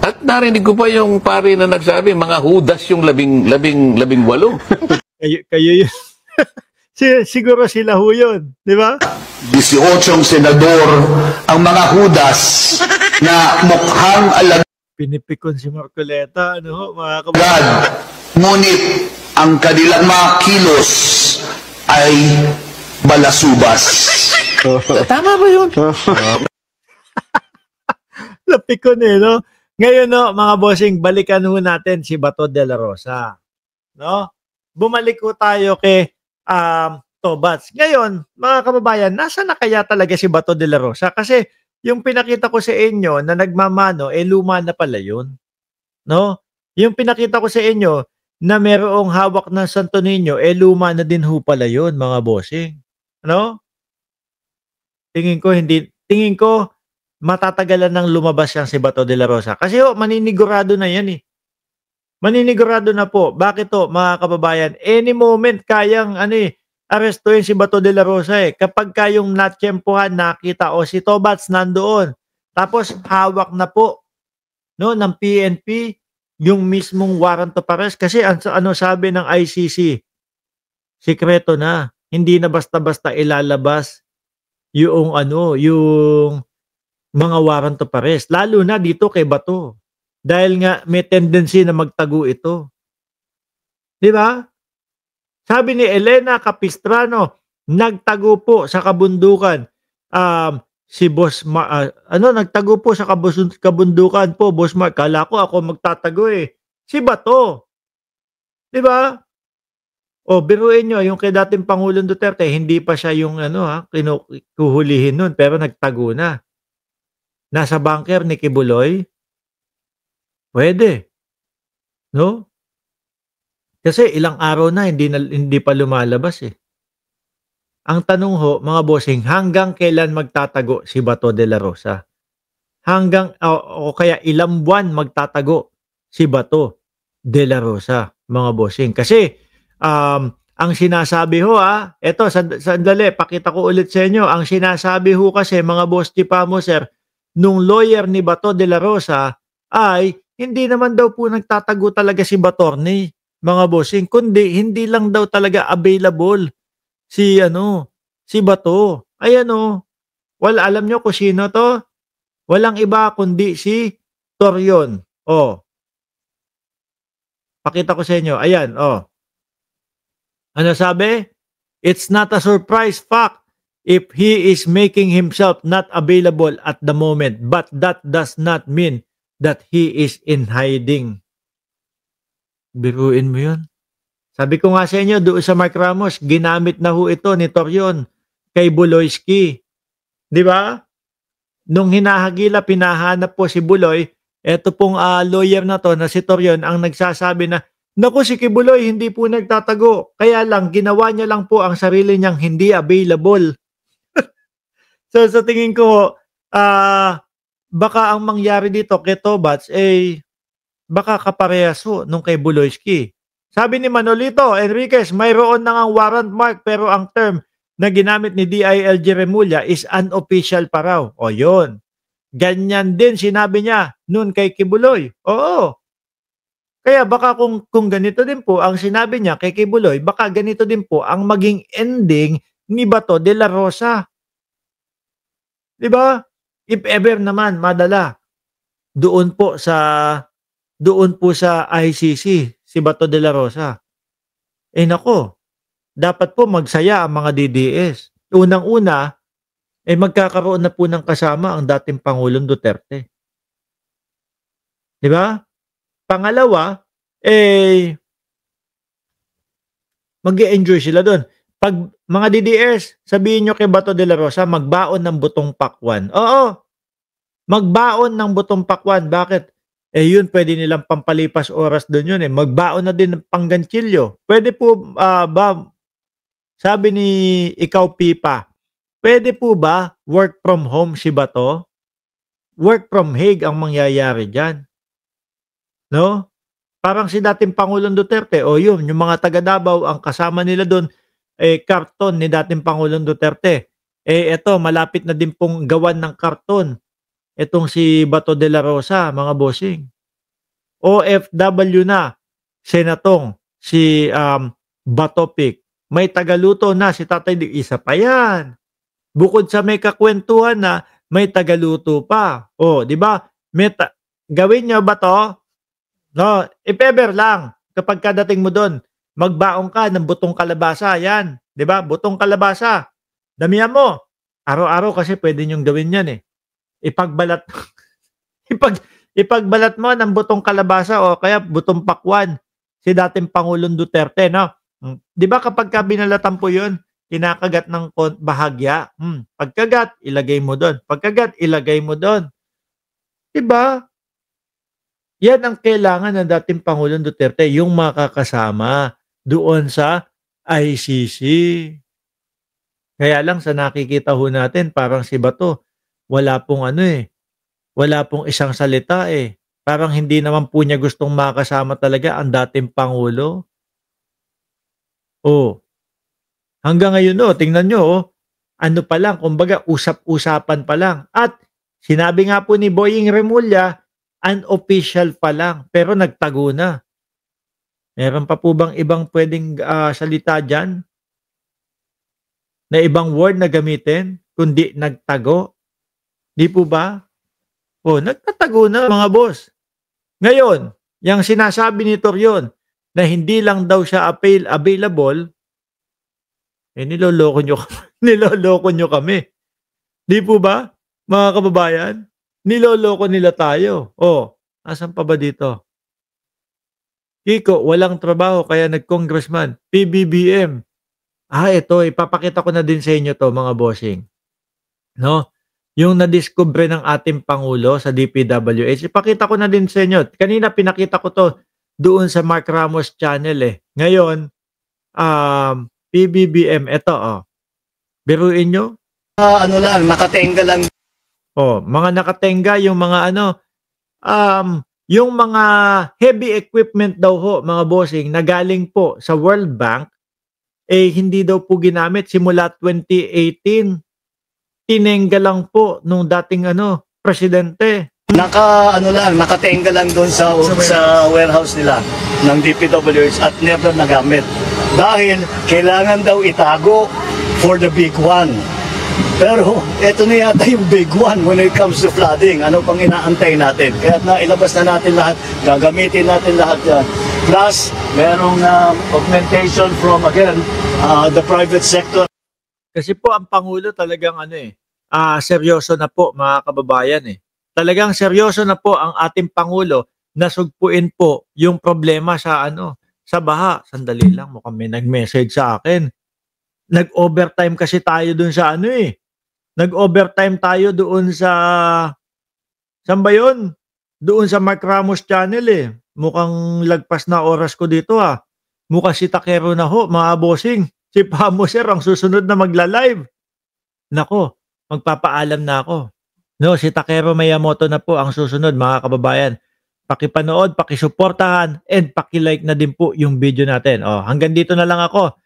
At narinig ko pa yung pare na nagsabi, mga hudas yung labing walo. Kayo yun. Siguro sila ho yun, di ba? 18 senador ang mga hudas na mukhang alagad, Pinipikon si Marcoleta, ano ho, mga kababayan. ngunit ang kanilang mga kilos ay balasubas. Tama ba yun? Napikon no? Ngayon, no, mga bossing, balikan ho natin si Bato de la Rosa. No? Bumalik ho tayo kay Tobats. Ngayon, mga kababayan, nasa na kaya talaga si Bato de la Rosa? Kasi yung pinakita ko sa inyo na nagmamano, luma na pala yun. No? Yung pinakita ko sa inyo na merong hawak ng Santo Niño, luma na din ho pala yun, mga bossing. Ano? Tingin ko, matatagalan ng lumabas yan si Bato de la Rosa. Kasi maninigurado na yan eh. Maninigurado na po. Bakit mga kababayan? Any moment kayang arestuhin si Bato de la Rosa eh. Kapag kayong natsyempohan, nakita si Tobats nandoon. Tapos hawak na po ng PNP yung mismong warrant of arrest. Kasi ano sabi ng ICC? Sikreto na. Hindi na basta-basta ilalabas yung mga warrant of arrest. Lalo na dito kay Bato. Dahil nga may tendency na magtago ito. Di ba? Sabi ni Elena Capistrano, nagtago po sa kabundukan. Si Boss nagtago po sa kabundukan po, Boss Mark. Kala ko ako magtatago eh. Si Bato. Di ba? Biruin nyo, yung kay dating Pangulong Duterte, hindi pa siya yung kuhulihin nun, pero nagtago na. Nasa bunker ni Kibuloy? Pwede. No? Kasi ilang araw na hindi pa lumalabas eh. Ang tanong ho, mga bossing, hanggang kailan magtatago si Bato de la Rosa? Hanggang o kaya ilang buwan magtatago si Bato de la Rosa, mga bossing? Kasi ang sinasabi ho eto sandali, pakita ko ulit sa inyo. Ang sinasabi ho kasi, mga boss Chipamo sir, nung lawyer ni Bato de la Rosa ay hindi naman daw po nagtatago talaga si Batorni, mga bossing, kundi hindi lang daw talaga available si Bato. Ayan alam nyo kung sino to? Walang iba kundi si Torion. Pakita ko sa inyo. Ayan, Ano sabi? It's not a surprise fact if he is making himself not available at the moment, but that does not mean that he is in hiding. Biruin mo yun. Sabi ko nga sa inyo, doon sa Mark Ramos, ginamit na ho ito ni Torion kay Buloyski. Di ba? Nung hinahagila, pinahanap po si Buloy, eto pong lawyer na to na si Torion ang nagsasabi na, naku, si Kibuloy hindi po nagtatago. Kaya lang, ginawa niya lang po ang sarili niyang hindi available. So sa tingin ko, baka ang mangyari dito kay Tobats, baka kaparehas nung kay Buloyski. Sabi ni Manolito Enriquez, mayroon na ngang warrant mark pero ang term na ginamit ni DILG Remulla is unofficial pa raw. Yun. Ganyan din sinabi niya nun kay Kibuloy. Oo. Kaya baka kung ganito din po ang sinabi niya kay Kibuloy, baka ganito din po ang maging ending ni Bato de la Rosa. Di ba? If ever naman madala doon po sa ICC si Bato de la Rosa. Nako, dapat po magsaya ang mga DDS. Unang-una, magkakaroon na po ng kasama ang dating Pangulong Duterte. Di ba? Pangalawa, mag-e-enjoy sila doon. Pag mga DDS, sabihin nyo kay Bato de la Rosa, magbaon ng butong pakwan. Oo, magbaon ng butong pakwan. Bakit? Yun, pwede nilang pampalipas oras doon yun. Magbaon na din ng pangganchilyo. Pwede po ba, sabi ni Ikaw Pipa, pwede po ba work from home si Bato? Work from Hague ang mangyayari dyan. No? Parang si dating Pangulong Duterte, yun, yung mga taga Davao, ang kasama nila doon, karton ni dating Pangulong Duterte. Eto, malapit na din pong gawan ng karton. Etong si Bato de la Rosa, mga bossing. OFW na, senatong si Batopic. May tagaluto na si Tatay Dig. Isa pa yan. Bukod sa may kakwentuhan na, may tagaluto pa. O, di ba? Gawin nyo ba to? No, if-ever lang. Kapag kadating mo doon, magbaong ka ng butong kalabasa. Yan. Di ba? Butong kalabasa. Damihan mo. Araw-araw kasi pwede nyong gawin yan eh. Ipagbalat. Ipagbalat mo ng butong kalabasa o kaya butong pakwan si dating Pangulong Duterte, no? Di ba kapag binalatan po yun, kinakagat ng bahagya. Pagkagat, ilagay mo doon. Pagkagat, ilagay mo doon. Di ba? Yan ang kailangan ng dating Pangulong Duterte, yung makakasama doon sa ICC. Kaya lang sa nakikita ho natin, parang si Bato, wala pong wala pong isang salita eh. Parang hindi naman po niya gustong makasama talaga ang dating Pangulo. Oh, hanggang ngayon tingnan nyo ano pa lang, kumbaga usap-usapan pa lang. At sinabi nga po ni Boying Remulla, unofficial pa lang, pero nagtago na. Meron pa po bang ibang pwedeng salita dyan? Na ibang word na gamitin, kundi nagtago? Di po ba? O, nagtatago na mga boss. Ngayon, yung sinasabi ni Torion na hindi lang daw siya available, niloloko nyo kami. Di po ba, mga kababayan? Niloloko nila tayo. O, asan pa ba dito? Kiko, walang trabaho kaya nag-congressman. PBBM. Ito, ipapakita ko na din sa inyo to mga bossing. No? Yung na-discover ng ating Pangulo sa DPWH, ipakita ko na din sa inyo. Kanina pinakita ko to doon sa Mark Ramos channel eh. Ngayon, PBBM, ito biruin nyo. Nakatenga lang. Mga nakatenga, yung mga yung mga heavy equipment daw ho, mga bossing, na galing po sa World Bank, hindi daw po ginamit simula 2018. Tinengga lang po nung dating presidente. Nakatenga lang doon sa warehouse nila ng DPWH at never nagamit. Dahil kailangan daw itago for the big one. Pero ito na yata yung big one when it comes to flooding. Ano pang inaantay natin? Kaya ilabas na natin lahat, gagamitin natin lahat yan. Plus, merong augmentation from, again, the private sector. Kasi po ang Pangulo talagang seryoso na po mga kababayan eh. Talagang seryoso na po ang ating Pangulo na sugpuin po yung problema sa sa baha. Sandali lang, mukhang may nag-message sa akin. Nag-overtime kasi tayo dun sa Nag-overtime tayo doon sa saan ba yun? Doon sa Mark Ramos channel eh. Mukhang lagpas na oras ko dito Mukhang si Takero na ho, mga bossing. Si Pamo Sir ang susunod na magla-live. Nako, magpapaalam na ako. No, si Takero Miyamoto na po ang susunod mga kababayan. Pakipanood, pakisuportahan, and pakilike na din po yung video natin. Hanggang dito na lang ako.